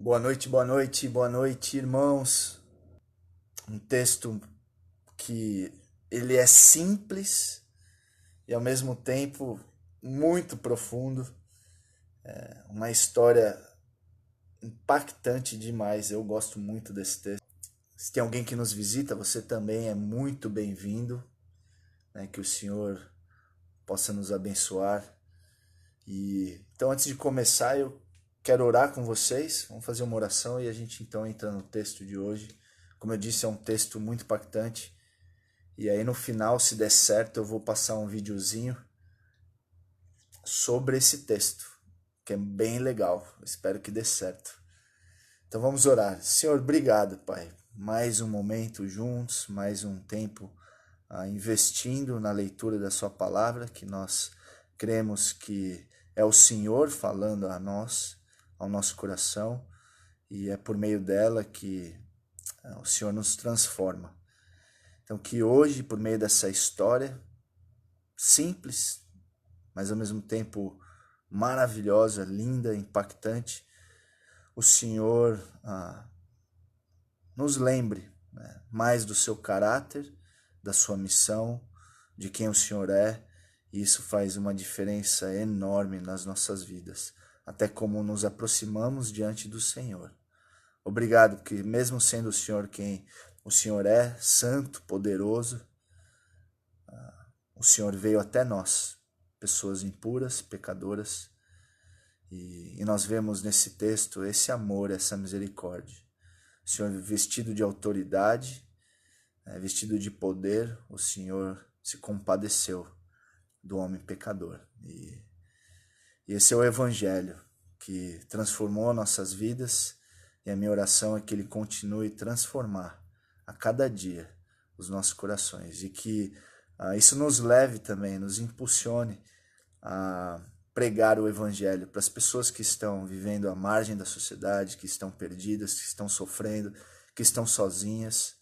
Boa noite, irmãos. Um texto que ele é simples e ao mesmo tempo muito profundo. Uma história impactante demais. Eu gosto muito desse texto. Se tem alguém que nos visita, você também é muito bem-vindo. Que o Senhor possa nos abençoar. Então, antes de começar, eu quero orar com vocês. Vamos fazer uma oração e a gente então entra no texto de hoje. Como eu disse, é um texto muito impactante. E aí no final, se der certo, eu vou passar um videozinho sobre esse texto, que é bem legal. Espero que dê certo. Então vamos orar. Senhor, obrigado, Pai. Mais um momento juntos, mais um tempo investindo na leitura da sua palavra, que nós cremos que é o Senhor falando a nós, ao nosso coração, e é por meio dela que o Senhor nos transforma. Então que hoje, por meio dessa história simples, mas ao mesmo tempo maravilhosa, linda, impactante, o Senhor nos lembre mais do seu caráter, da sua missão, de quem o Senhor é, e isso faz uma diferença enorme nas nossas vidas, até como nos aproximamos diante do Senhor. Obrigado, porque mesmo sendo o Senhor quem o Senhor é, santo, poderoso, o Senhor veio até nós, pessoas impuras, pecadoras, e nós vemos nesse texto esse amor, essa misericórdia. O Senhor vestido de autoridade, vestido de poder, o Senhor se compadeceu do homem pecador. E esse é o Evangelho que transformou nossas vidas, e a minha oração é que ele continue a transformar a cada dia os nossos corações, e que isso nos leve também, nos impulsione a pregar o Evangelho para as pessoas que estão vivendo à margem da sociedade, que estão perdidas, que estão sofrendo, que estão sozinhas.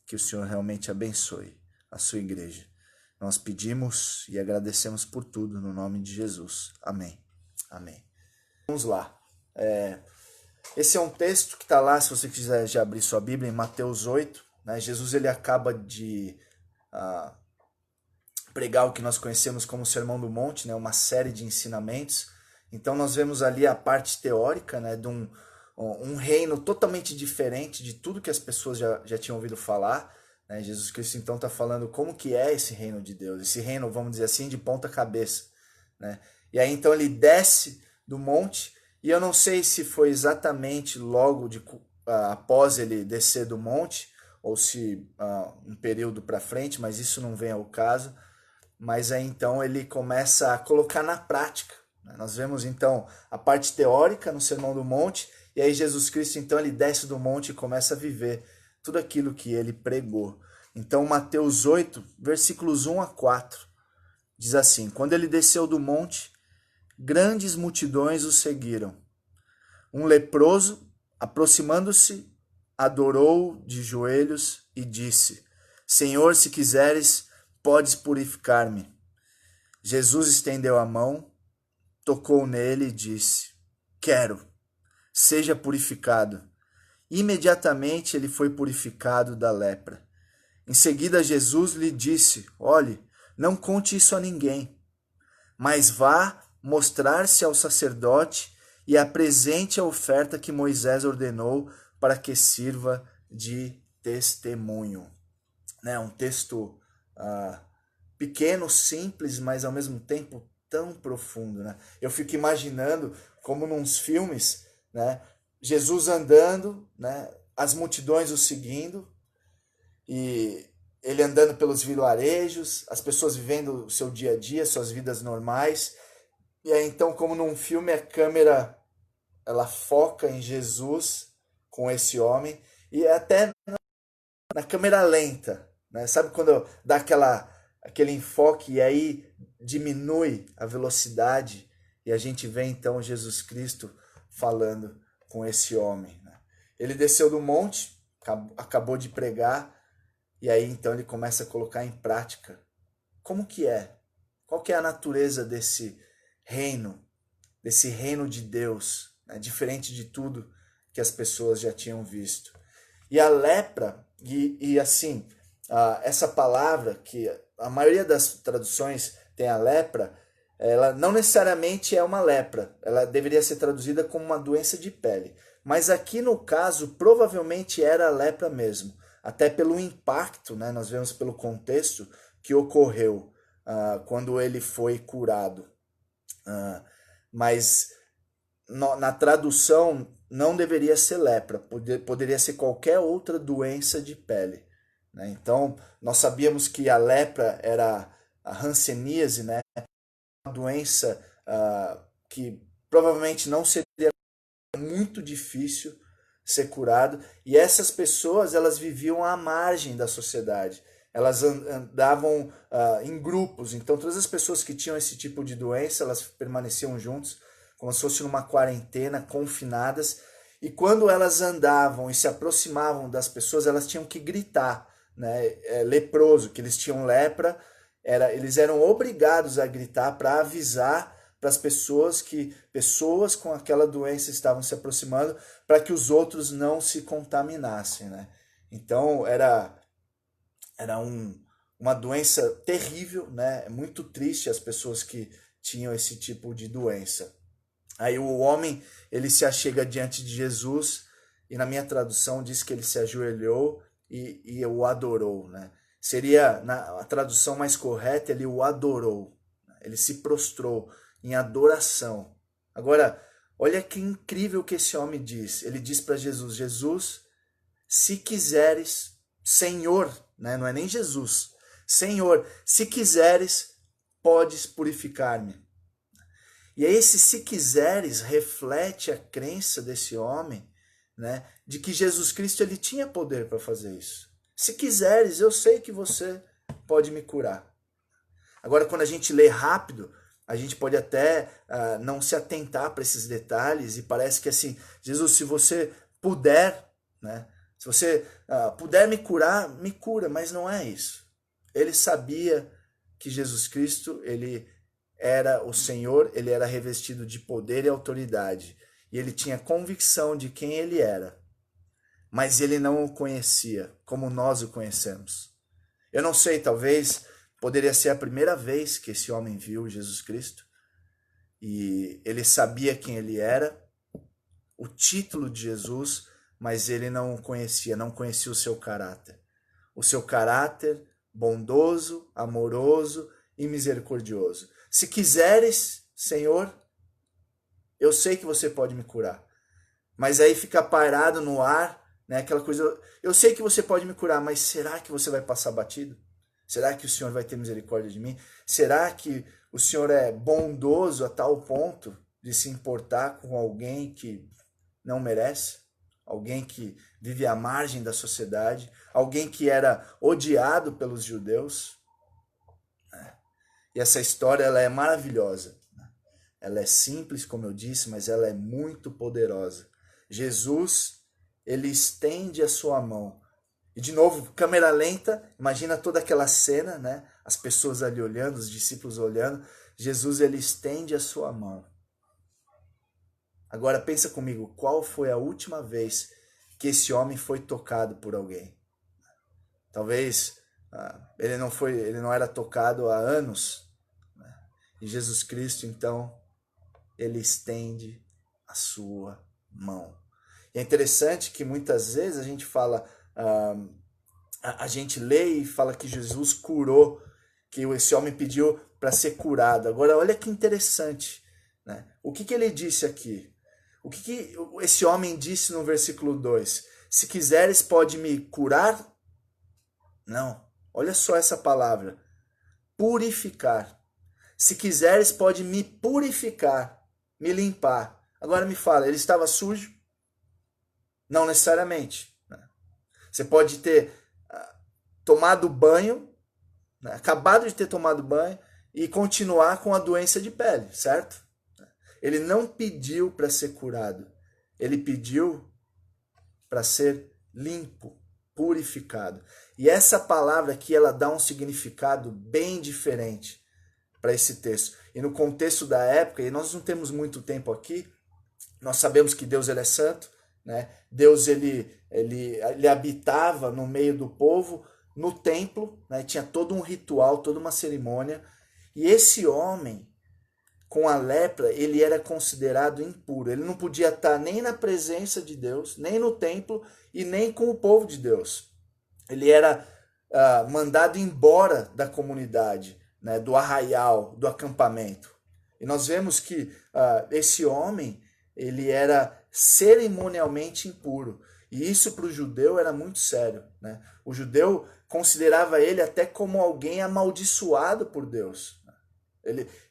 Que o Senhor realmente abençoe a sua igreja. Nós pedimos e agradecemos por tudo no nome de Jesus. Amém. Amém. Vamos lá. Esse é um texto que está lá, se você quiser já abrir sua Bíblia, em Mateus 8. Jesus ele acaba de pregar o que nós conhecemos como o Sermão do Monte, uma série de ensinamentos. Então nós vemos ali a parte teórica de um reino totalmente diferente de tudo que as pessoas já tinham ouvido falar. Jesus Cristo então está falando como que é esse reino de Deus, esse reino, vamos dizer assim, de ponta cabeça. E aí então ele desce do monte, e eu não sei se foi exatamente logo após ele descer do monte, ou se um período para frente, mas isso não vem ao caso. Mas aí então ele começa a colocar na prática. Nós vemos então a parte teórica no Sermão do Monte, e aí Jesus Cristo então ele desce do monte e começa a viver tudo aquilo que ele pregou. Então Mateus 8, versículos 1 a 4, diz assim: Quando ele desceu do monte, grandes multidões o seguiram. Um leproso, aproximando-se, adorou de joelhos e disse: Senhor, se quiseres, podes purificar-me. Jesus estendeu a mão, tocou nele e disse: Quero, seja purificado. Imediatamente ele foi purificado da lepra. Em seguida Jesus lhe disse: Olhe, não conte isso a ninguém, mas vá mostrar-se ao sacerdote e apresente a oferta que Moisés ordenou para que sirva de testemunho. Um texto pequeno, simples, mas ao mesmo tempo tão profundo. Eu fico imaginando como nos filmes, Jesus andando, as multidões o seguindo, e ele andando pelos vilarejos, as pessoas vivendo o seu dia a dia, suas vidas normais. E aí então, como num filme, a câmera ela foca em Jesus com esse homem, e até na câmera lenta, sabe quando dá aquele enfoque e aí diminui a velocidade, e a gente vê então Jesus Cristo falando com esse homem. Ele desceu do monte, acabou de pregar, e aí então ele começa a colocar em prática como que é, qual que é a natureza desse reino de Deus, né? Diferente de tudo que as pessoas já tinham visto. E a lepra, e assim, essa palavra, que a maioria das traduções tem a lepra, ela não necessariamente é uma lepra, ela deveria ser traduzida como uma doença de pele. Mas aqui no caso, provavelmente era a lepra mesmo, até pelo impacto, né? Nós vemos pelo contexto que ocorreu quando ele foi curado. Mas na tradução não deveria ser lepra, poderia ser qualquer outra doença de pele, né? Então, nós sabíamos que a lepra era a hanseníase, né? Uma doença que provavelmente não seria muito difícil ser curado, e essas pessoas elas viviam à margem da sociedade, elas andavam em grupos, então todas as pessoas que tinham esse tipo de doença, elas permaneciam juntos, como se fosse numa quarentena, confinadas, e quando elas andavam e se aproximavam das pessoas, elas tinham que gritar, né? Leproso, que eles tinham lepra, eles eram obrigados a gritar para avisar para as pessoas que pessoas com aquela doença estavam se aproximando, para que os outros não se contaminassem, né? Então era uma doença terrível, né? É muito triste as pessoas que tinham esse tipo de doença. Aí o homem, ele se achega diante de Jesus, e na minha tradução diz que ele se ajoelhou e o adorou, né? Seria, a tradução mais correta, ele o adorou, ele se prostrou em adoração. Agora, olha que incrível que esse homem diz. Ele diz para Jesus, Jesus, se quiseres, Senhor, né? Não é nem Jesus, Senhor, se quiseres, podes purificar-me. E esse se quiseres reflete a crença desse homem, né, de que Jesus Cristo ele tinha poder para fazer isso. Se quiseres, eu sei que você pode me curar. Agora, quando a gente lê rápido, a gente pode até não se atentar para esses detalhes, e parece que assim, Jesus, se você puder, né, se você puder me curar, me cura, mas não é isso. Ele sabia que Jesus Cristo, ele era o Senhor, ele era revestido de poder e autoridade, e ele tinha convicção de quem ele era, mas ele não o conhecia como nós o conhecemos. Eu não sei, talvez poderia ser a primeira vez que esse homem viu Jesus Cristo, e ele sabia quem ele era, o título de Jesus, mas ele não o conhecia, não conhecia o seu caráter. O seu caráter bondoso, amoroso e misericordioso. Se quiseres, Senhor, eu sei que você pode me curar. Mas aí fica parado no ar, né? Aquela coisa, eu sei que você pode me curar, mas será que você vai passar batido? Será que o Senhor vai ter misericórdia de mim? Será que o Senhor é bondoso a tal ponto de se importar com alguém que não merece? Alguém que vive à margem da sociedade? Alguém que era odiado pelos judeus? E essa história ela é maravilhosa. Ela é simples, como eu disse, mas ela é muito poderosa. Jesus, ele estende a sua mão. E de novo, câmera lenta, imagina toda aquela cena, né? As pessoas ali olhando, os discípulos olhando. Jesus, ele estende a sua mão. Agora pensa comigo, qual foi a última vez que esse homem foi tocado por alguém? Talvez ele não era tocado há anos, né? E Jesus Cristo, então, ele estende a sua mão. E é interessante que muitas vezes a gente fala, a gente lê e fala que Jesus curou, que esse homem pediu para ser curado. Agora, olha que interessante, né? O que ele disse aqui? O que esse homem disse no versículo 2? Se quiseres, pode me curar? Não. Olha só essa palavra. Purificar. Se quiseres, pode me purificar, me limpar. Agora me fala, ele estava sujo? Não necessariamente. Você pode ter tomado banho, né, acabado de ter tomado banho, e continuar com a doença de pele, certo? Ele não pediu para ser curado. Ele pediu para ser limpo, purificado. E essa palavra aqui, ela dá um significado bem diferente para esse texto. E no contexto da época, e nós não temos muito tempo aqui, Nós sabemos que Deus ele é santo, né? Deus ele habitava no meio do povo, no templo, né? Tinha todo um ritual, toda uma cerimônia. E esse homem, com a lepra, ele era considerado impuro. Ele não podia estar nem na presença de Deus, nem no templo e nem com o povo de Deus. Ele era mandado embora da comunidade, né, do arraial, do acampamento. E nós vemos que esse homem, ele era cerimonialmente impuro. E isso para o judeu era muito sério, né? O judeu considerava ele até como alguém amaldiçoado por Deus.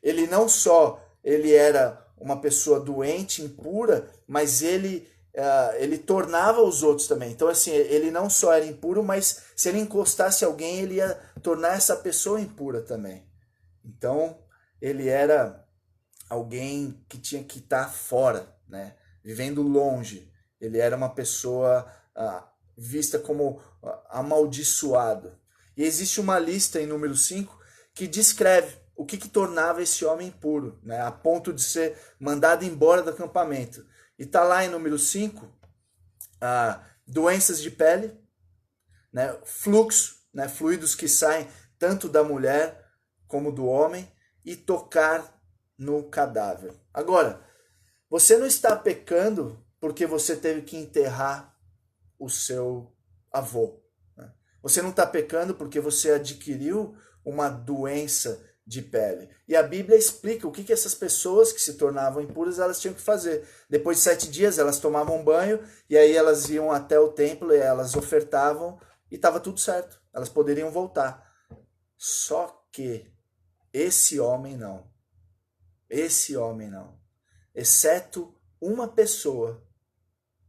Ele não só ele era uma pessoa doente, impura, mas ele tornava os outros também. Então, assim, ele não só era impuro, mas se ele encostasse alguém, ele ia tornar essa pessoa impura também. Então, ele era alguém que tinha que estar fora, né? Vivendo longe. Ele era uma pessoa vista como amaldiçoado. E existe uma lista em número 5 que descreve o que tornava esse homem impuro, né? A ponto de ser mandado embora do acampamento. E está lá em número 5, doenças de pele, né? Fluxo, né? Fluidos que saem tanto da mulher como do homem, e tocar no cadáver. Agora, você não está pecando porque você teve que enterrar o seu avô. Né? Você não está pecando porque você adquiriu uma doença de pele. E a Bíblia explica o que essas pessoas que se tornavam impuras elas tinham que fazer. Depois de 7 dias elas tomavam banho e aí elas iam até o templo e elas ofertavam e estava tudo certo. Elas poderiam voltar. Só que esse homem não. Esse homem não. Exceto uma pessoa,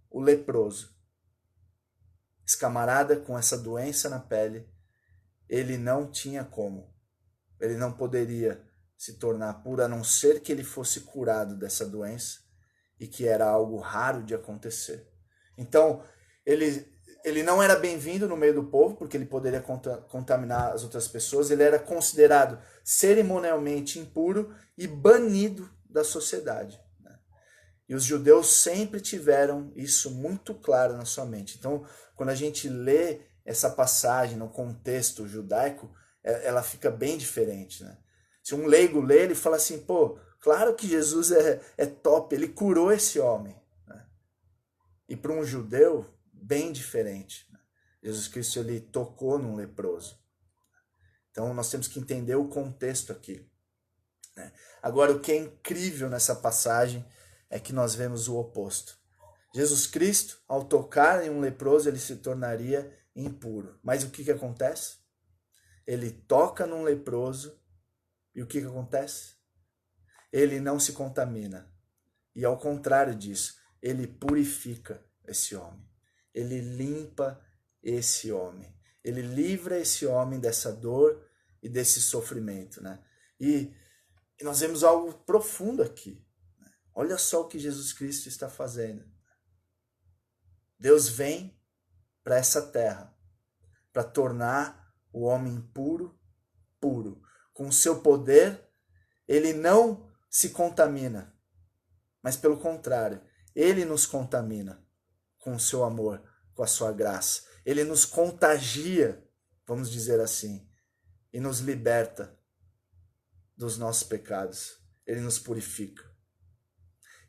o leproso. Esse camarada com essa doença na pele, ele não tinha como. Ele não poderia se tornar puro, a não ser que ele fosse curado dessa doença, e que era algo raro de acontecer. Então, ele não era bem-vindo no meio do povo, porque ele poderia contaminar as outras pessoas. Ele era considerado cerimonialmente impuro e banido da sociedade. Né? E os judeus sempre tiveram isso muito claro na sua mente. Então, quando a gente lê essa passagem no contexto judaico, ela fica bem diferente. Né? Se um leigo lê, ele fala assim, pô, claro que Jesus é top, ele curou esse homem. Né? E para um judeu, bem diferente. Né? Jesus Cristo ele tocou num leproso. Então nós temos que entender o contexto aqui. Né? Agora, o que é incrível nessa passagem é que nós vemos o oposto. Jesus Cristo, ao tocar em um leproso, ele se tornaria impuro. Mas o que acontece? Ele toca num leproso e o que acontece? Ele não se contamina. E ao contrário disso, ele purifica esse homem. Ele limpa esse homem. Ele livra esse homem dessa dor e desse sofrimento. Né? E nós vemos algo profundo aqui. Né? Olha só o que Jesus Cristo está fazendo. Deus vem para essa terra para tornar o homem puro, puro. Com o seu poder, ele não se contamina, mas pelo contrário, ele nos contamina com o seu amor, com a sua graça. Ele nos contagia, vamos dizer assim, e nos liberta dos nossos pecados. Ele nos purifica.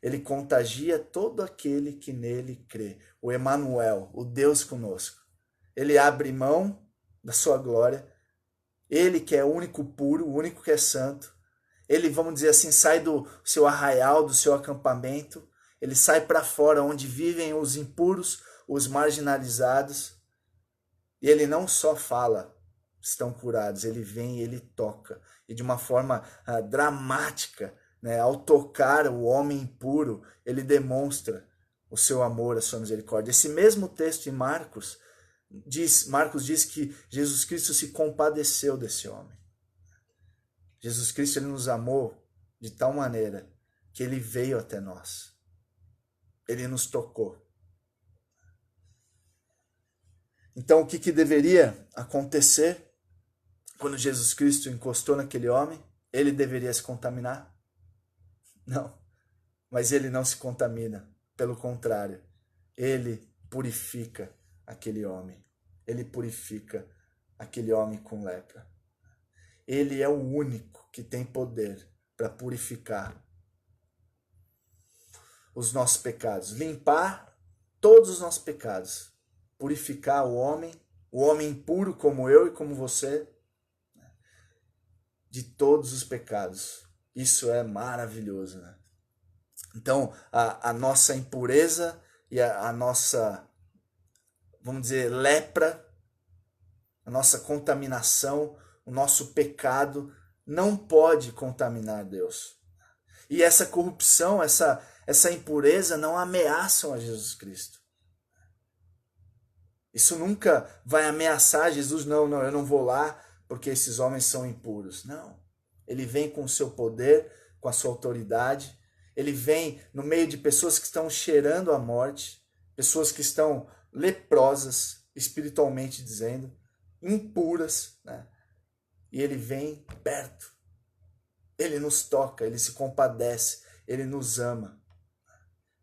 Ele contagia todo aquele que nele crê. O Emanuel, o Deus conosco. Ele abre mão da sua glória. Ele que é o único puro, o único que é santo. Ele, vamos dizer assim, sai do seu arraial, do seu acampamento. Ele sai para fora, onde vivem os impuros, os marginalizados. E ele não só fala, estão curados, ele vem e ele toca. E de uma forma dramática, né? Ao tocar o homem impuro, ele demonstra o seu amor, a sua misericórdia. Esse mesmo texto em Marcos diz que Jesus Cristo se compadeceu desse homem. Jesus Cristo ele nos amou de tal maneira que ele veio até nós. Ele nos tocou. Então, o que deveria acontecer quando Jesus Cristo encostou naquele homem? Ele deveria se contaminar? Não. mas ele não se contamina. Pelo contrário, ele purifica aquele homem. Ele purifica aquele homem com lepra. Ele é o único que tem poder para purificar os nossos pecados, limpar todos os nossos pecados, purificar o homem impuro como eu e como você, de todos os pecados. Isso é maravilhoso, né? Então, a nossa impureza e a nossa, vamos dizer, lepra, a nossa contaminação, o nosso pecado não pode contaminar Deus. E essa corrupção, essa impureza não ameaçam a Jesus Cristo. Isso nunca vai ameaçar Jesus, não, eu não vou lá porque esses homens são impuros. Não. Ele vem com o seu poder, com a sua autoridade. Ele vem no meio de pessoas que estão cheirando a morte, pessoas que estão leprosas, espiritualmente dizendo, impuras, né? E ele vem perto. Ele nos toca, ele se compadece, ele nos ama.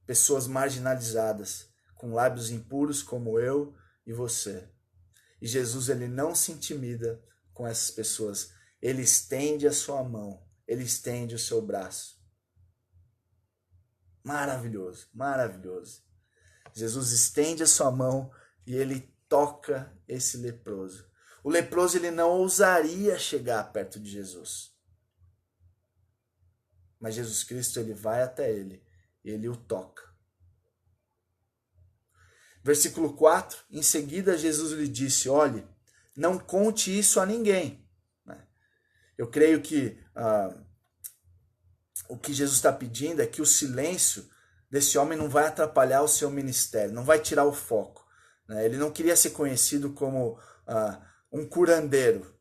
Pessoas marginalizadas, com lábios impuros como eu e você. E Jesus, ele não se intimida com essas pessoas. Ele estende a sua mão, ele estende o seu braço. Maravilhoso, maravilhoso. Jesus estende a sua mão e ele toca esse leproso. O leproso, ele não ousaria chegar perto de Jesus. Mas Jesus Cristo, ele vai até ele e ele o toca. Versículo 4, em seguida Jesus lhe disse, olhe, não conte isso a ninguém. Eu creio que o que Jesus está pedindo é que o silêncio desse homem não vai atrapalhar o seu ministério, não vai tirar o foco. Ele não queria ser conhecido como um curandeiro.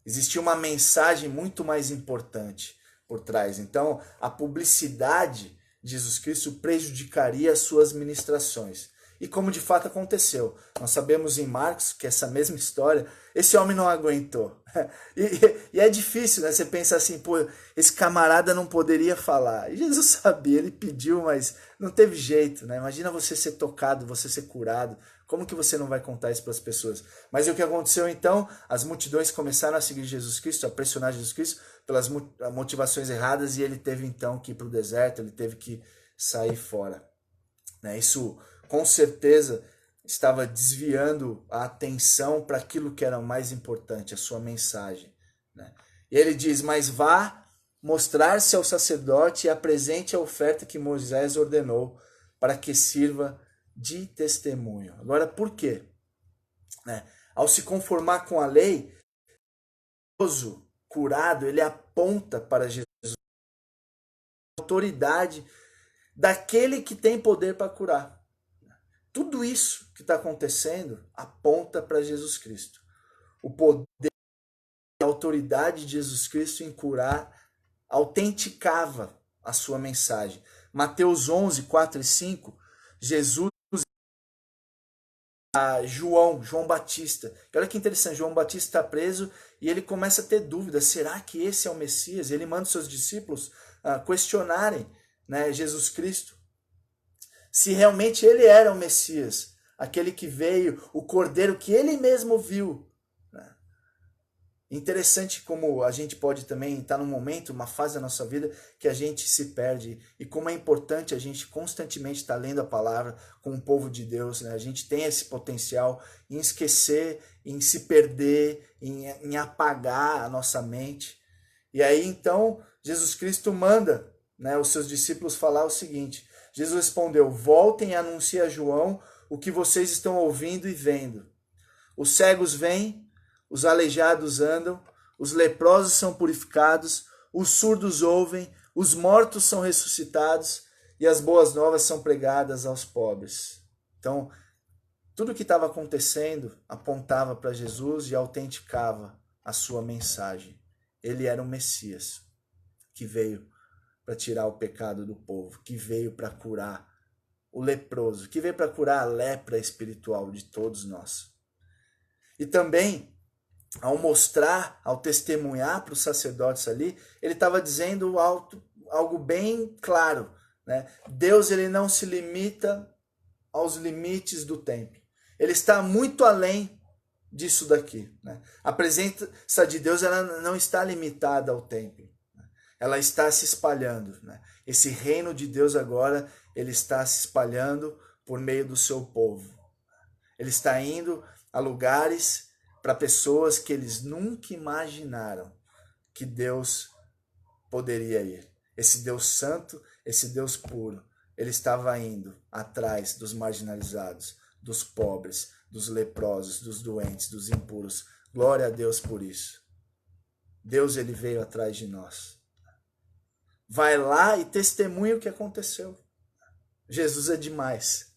Existia uma mensagem muito mais importante por trás. Então, a publicidade de Jesus Cristo prejudicaria as suas ministrações. E como de fato aconteceu. Nós sabemos em Marcos que essa mesma história, esse homem não aguentou. E é difícil, né? Você pensa assim, pô, esse camarada não poderia falar. E Jesus sabia, ele pediu, mas não teve jeito, né? Imagina você ser tocado, você ser curado. Como que você não vai contar isso para as pessoas? Mas e o que aconteceu então? As multidões começaram a seguir Jesus Cristo, a pressionar Jesus Cristo pelas motivações erradas, e ele teve então que ir para o deserto, ele teve que sair fora. Isso com certeza estava desviando a atenção para aquilo que era mais importante, a sua mensagem. E ele diz, mas vá mostrar-se ao sacerdote e apresente a oferta que Moisés ordenou para que sirva de testemunho. Agora, por quê? Ao se conformar com a lei, o leproso curado, ele aponta para Jesus, a autoridade daquele que tem poder para curar. Tudo isso que está acontecendo aponta para Jesus Cristo. O poder e a autoridade de Jesus Cristo em curar autenticava a sua mensagem. Mateus 11, 4 e 5, Jesus a João Batista. E olha que interessante, João Batista está preso e ele começa a ter dúvidas. Será que esse é o Messias? Ele manda os seus discípulos questionarem, Jesus Cristo. Se realmente ele era o Messias, aquele que veio, o Cordeiro que ele mesmo viu. Interessante como a gente pode também estar num momento, uma fase da nossa vida que a gente se perde. E como é importante a gente constantemente estar lendo a palavra com o povo de Deus. A gente tem esse potencial em esquecer, em se perder, em apagar a nossa mente. E aí então Jesus Cristo manda os seus discípulos falar o seguinte. Jesus respondeu, voltem e anunciem a João o que vocês estão ouvindo e vendo. Os cegos vêm, os aleijados andam, os leprosos são purificados, os surdos ouvem, os mortos são ressuscitados e as boas novas são pregadas aos pobres. Então, tudo o que estava acontecendo apontava para Jesus e autenticava a sua mensagem. Ele era o Messias que veio para tirar o pecado do povo, que veio para curar o leproso, que veio para curar a lepra espiritual de todos nós. E também, ao mostrar, ao testemunhar para os sacerdotes ali, ele estava dizendo algo bem claro. né? Deus ele não se limita aos limites do templo. Ele está muito além disso daqui, né? A presença de Deus ela não está limitada ao templo, né? Ela está se espalhando, né? Esse reino de Deus agora ele está se espalhando por meio do seu povo. Ele está indo a lugares para pessoas que eles nunca imaginaram que Deus poderia ir. Esse Deus santo, esse Deus puro, ele estava indo atrás dos marginalizados, dos pobres, dos leprosos, dos doentes, dos impuros. Glória a Deus por isso. Deus ele veio atrás de nós. Vai lá e testemunha o que aconteceu. Jesus é demais.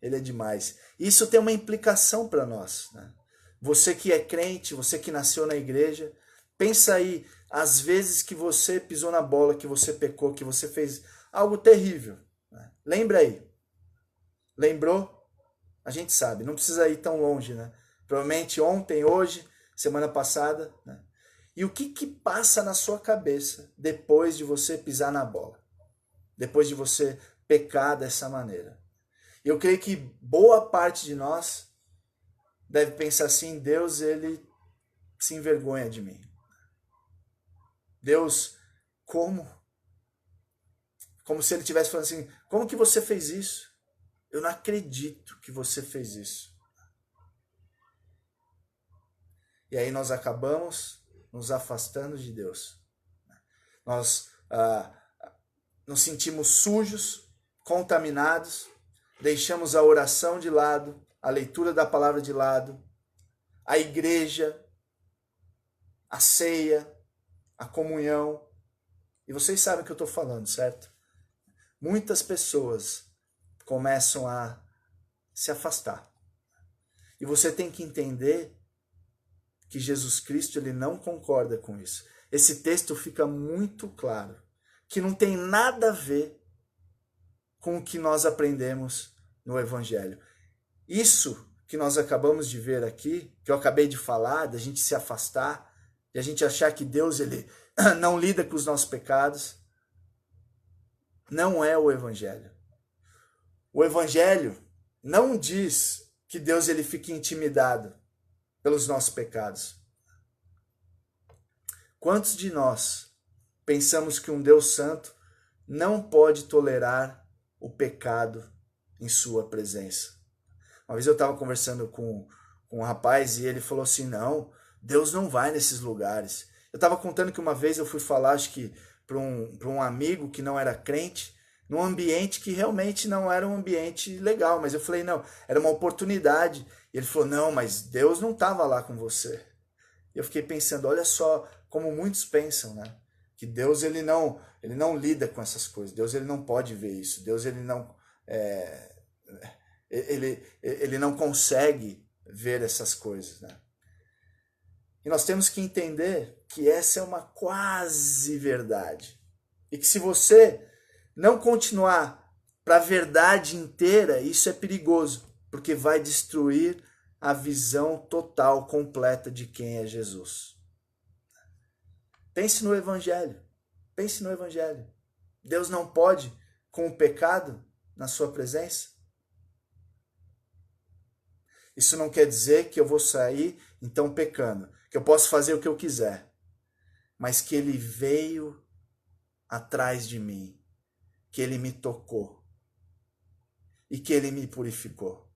Ele é demais. Isso tem uma implicação para nós, né? Você que é crente, você que nasceu na igreja, pensa aí, às vezes que você pisou na bola, que você pecou, que você fez algo terrível, né? Lembra aí. Lembrou? A gente sabe, não precisa ir tão longe, né? Provavelmente ontem, hoje, semana passada, né? E o que passa na sua cabeça depois de você pisar na bola? Depois de você pecar dessa maneira? Eu creio que boa parte de nós deve pensar assim, Deus, ele se envergonha de mim. Deus, como? Como se ele estivesse falando assim, como que você fez isso? Eu não acredito que você fez isso. E aí nós acabamos nos afastando de Deus. Nós nos sentimos sujos, contaminados, deixamos a oração de lado, a leitura da palavra de lado, a igreja, a ceia, a comunhão. E vocês sabem o que eu estou falando, certo? Muitas pessoas começam a se afastar. E você tem que entender que Jesus Cristo ele não concorda com isso. Esse texto fica muito claro, que não tem nada a ver com o que nós aprendemos no Evangelho. Isso que nós acabamos de ver aqui, que eu acabei de falar, da gente se afastar, de a gente achar que Deus ele não lida com os nossos pecados, não é o Evangelho. O Evangelho não diz que Deus ele fique intimidado pelos nossos pecados. Quantos de nós pensamos que um Deus santo não pode tolerar o pecado em sua presença? Uma vez eu estava conversando com um rapaz e ele falou assim, não, Deus não vai nesses lugares. Eu estava contando que uma vez eu fui falar, acho que para um amigo que não era crente, num ambiente que realmente não era um ambiente legal, mas eu falei, não, era uma oportunidade. E ele falou, não, mas Deus não estava lá com você. E eu fiquei pensando, olha só como muitos pensam, né? Que Deus ele não lida com essas coisas, Deus ele não pode ver isso, Deus ele não ele não consegue ver essas coisas, né? E nós temos que entender que essa é uma quase verdade. E que se você não continuar para a verdade inteira, isso é perigoso, porque vai destruir a visão total, completa de quem é Jesus. Pense no Evangelho. Pense no Evangelho. Deus não pode com o pecado na sua presença? Isso não quer dizer que eu vou sair então pecando, que eu posso fazer o que eu quiser, mas que ele veio atrás de mim, que ele me tocou e que ele me purificou.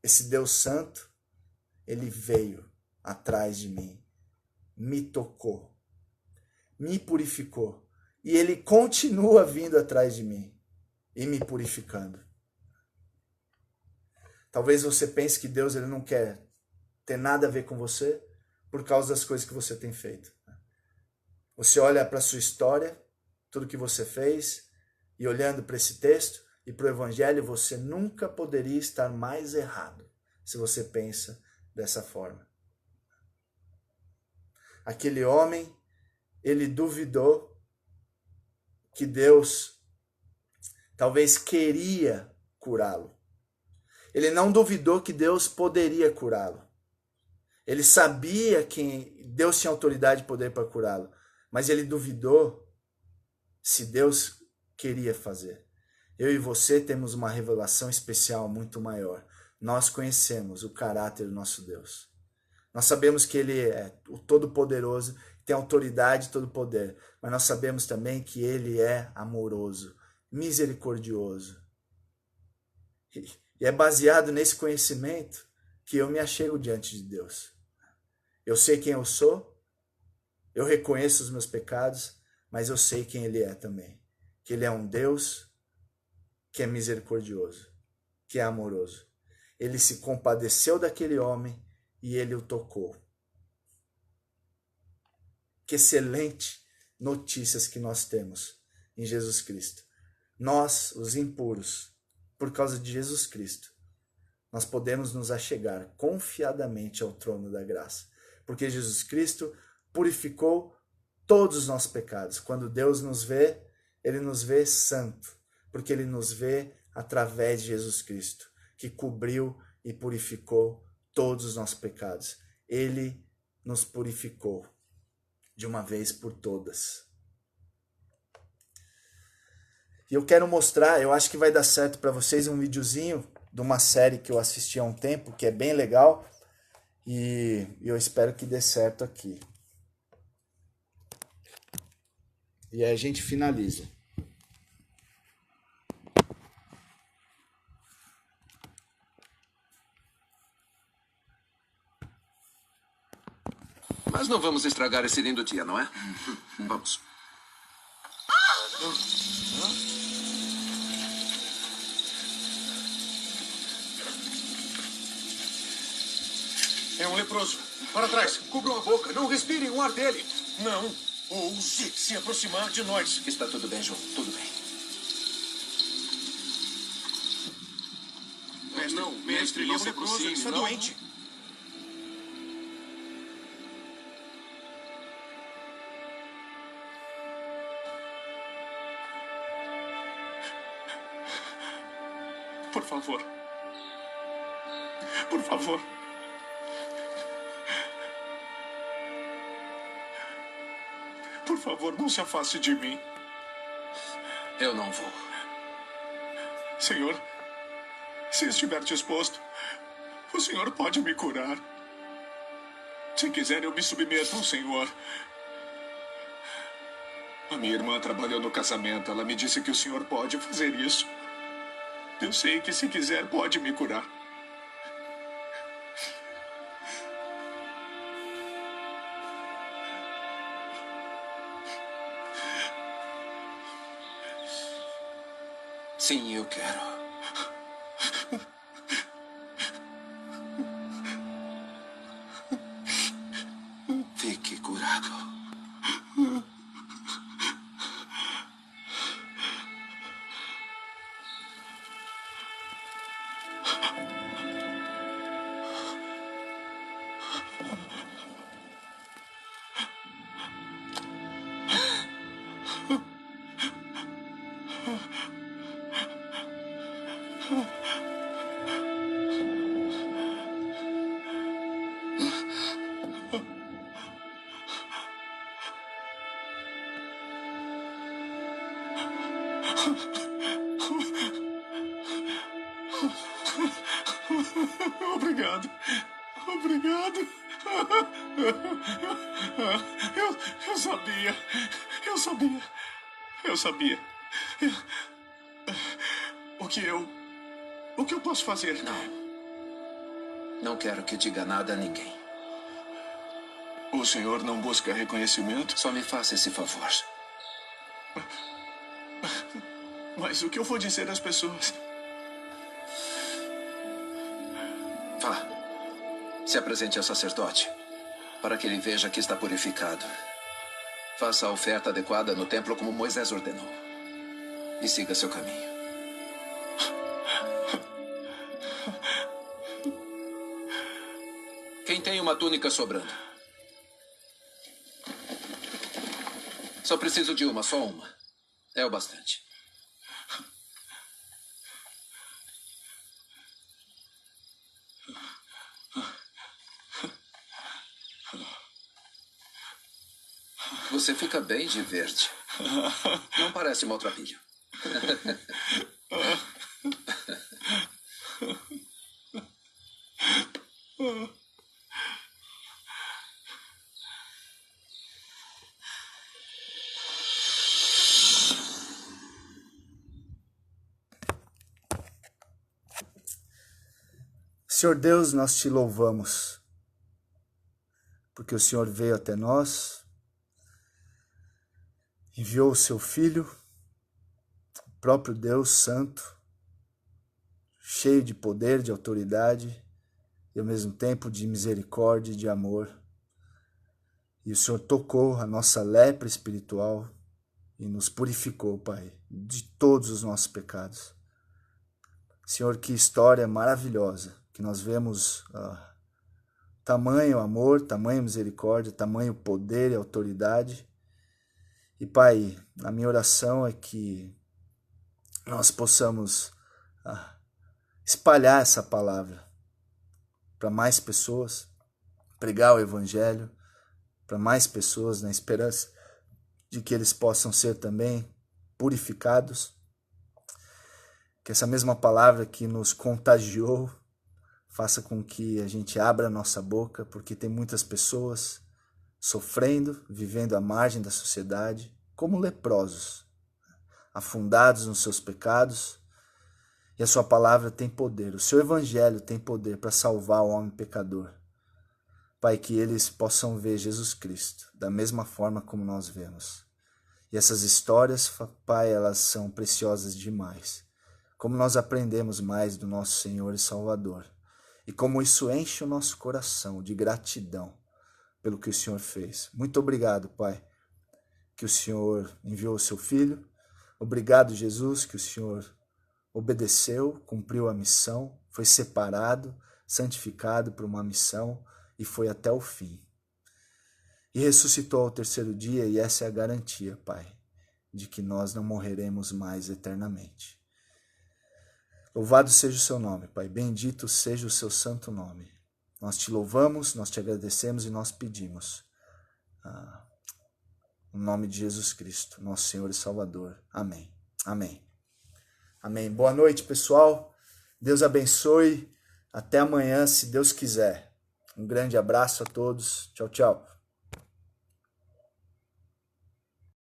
Esse Deus Santo, ele veio atrás de mim, me tocou, me purificou e ele continua vindo atrás de mim e me purificando. Talvez você pense que Deus ele não quer ter nada a ver com você por causa das coisas que você tem feito. Você olha para a sua história, tudo que você fez, e olhando para esse texto e para o Evangelho, você nunca poderia estar mais errado se você pensa dessa forma. Aquele homem, ele duvidou que Deus talvez queria curá-lo. Ele não duvidou que Deus poderia curá-lo. Ele sabia que Deus tinha autoridade e poder para curá-lo. Mas ele duvidou se Deus queria fazer. Eu e você temos uma revelação especial muito maior. Nós conhecemos o caráter do nosso Deus. Nós sabemos que Ele é o Todo-Poderoso, tem autoridade e todo poder, mas nós sabemos também que Ele é amoroso, misericordioso. E é baseado nesse conhecimento que eu me achego diante de Deus. Eu sei quem eu sou, eu reconheço os meus pecados, mas eu sei quem Ele é também. Que Ele é um Deus que é misericordioso, que é amoroso. Ele se compadeceu daquele homem e Ele o tocou. Que excelente notícias que nós temos em Jesus Cristo. Nós, os impuros, por causa de Jesus Cristo, nós podemos nos achegar confiadamente ao trono da graça. Porque Jesus Cristo purificou todos os nossos pecados. Quando Deus nos vê, Ele nos vê santo. Porque Ele nos vê através de Jesus Cristo, que cobriu e purificou todos os nossos pecados. Ele nos purificou de uma vez por todas. E eu quero mostrar, eu acho que vai dar certo para vocês, um videozinho de uma série que eu assisti há um tempo, que é bem legal, e eu espero que dê certo aqui. E aí a gente finaliza. Mas não vamos estragar esse lindo dia, não é? Vamos. É um leproso. Para trás. Cubram a boca. Não respirem o ar dele. Não ouse se aproximar de nós. Está tudo bem, João. Tudo bem. Mestre, ele é um leproso. Ele está doente. Por favor. Por favor. Por favor, não se afaste de mim. Eu não vou. Senhor, se estiver disposto, o Senhor pode me curar. Se quiser, eu me submeto ao Senhor. A minha irmã trabalhou no casamento. Ela me disse que o Senhor pode fazer isso. Eu sei que, se quiser, pode me curar. Sim, eu quero. Fique curado. Obrigado. Obrigado. Eu sabia. Eu sabia. Eu sabia. O que eu posso fazer? Não. Não quero que diga nada a ninguém. O senhor não busca reconhecimento? Só me faça esse favor. Mas o que eu vou dizer às pessoas? Vá. Se apresente ao sacerdote, para que ele veja que está purificado. Faça a oferta adequada no templo como Moisés ordenou. E siga seu caminho. Quem tem uma túnica sobrando? Só preciso de uma, só uma. É o bastante. Você fica bem de verde. Não parece maltrapilho. Senhor Deus, nós te louvamos, porque o Senhor veio até nós, enviou o seu Filho, o próprio Deus Santo, cheio de poder, de autoridade e ao mesmo tempo de misericórdia e de amor. E o Senhor tocou a nossa lepra espiritual e nos purificou, Pai, de todos os nossos pecados. Senhor, que história maravilhosa, que nós vemos tamanho amor, tamanho misericórdia, tamanho poder e autoridade. E Pai, a minha oração é que nós possamos espalhar essa palavra para mais pessoas, pregar o Evangelho para mais pessoas, na esperança de que eles possam ser também purificados. Que essa mesma palavra que nos contagiou faça com que a gente abra a nossa boca, porque tem muitas pessoas sofrendo, vivendo à margem da sociedade, como leprosos, afundados nos seus pecados, e a sua palavra tem poder, o seu evangelho tem poder para salvar o homem pecador. Pai, que eles possam ver Jesus Cristo da mesma forma como nós vemos. E essas histórias, Pai, elas são preciosas demais. Como nós aprendemos mais do nosso Senhor e Salvador. E como isso enche o nosso coração de gratidão pelo que o Senhor fez. Muito obrigado, Pai, que o Senhor enviou o seu Filho. Obrigado, Jesus, que o Senhor obedeceu, cumpriu a missão, foi separado, santificado por uma missão e foi até o fim. E ressuscitou ao terceiro dia, e essa é a garantia, Pai, de que nós não morreremos mais eternamente. Louvado seja o seu nome, Pai. Bendito seja o seu santo nome. Nós te louvamos, nós te agradecemos e nós pedimos. No nome de Jesus Cristo, nosso Senhor e Salvador. Amém. Amém. Amém. Boa noite, pessoal. Deus abençoe. Até amanhã, se Deus quiser. Um grande abraço a todos. Tchau, tchau.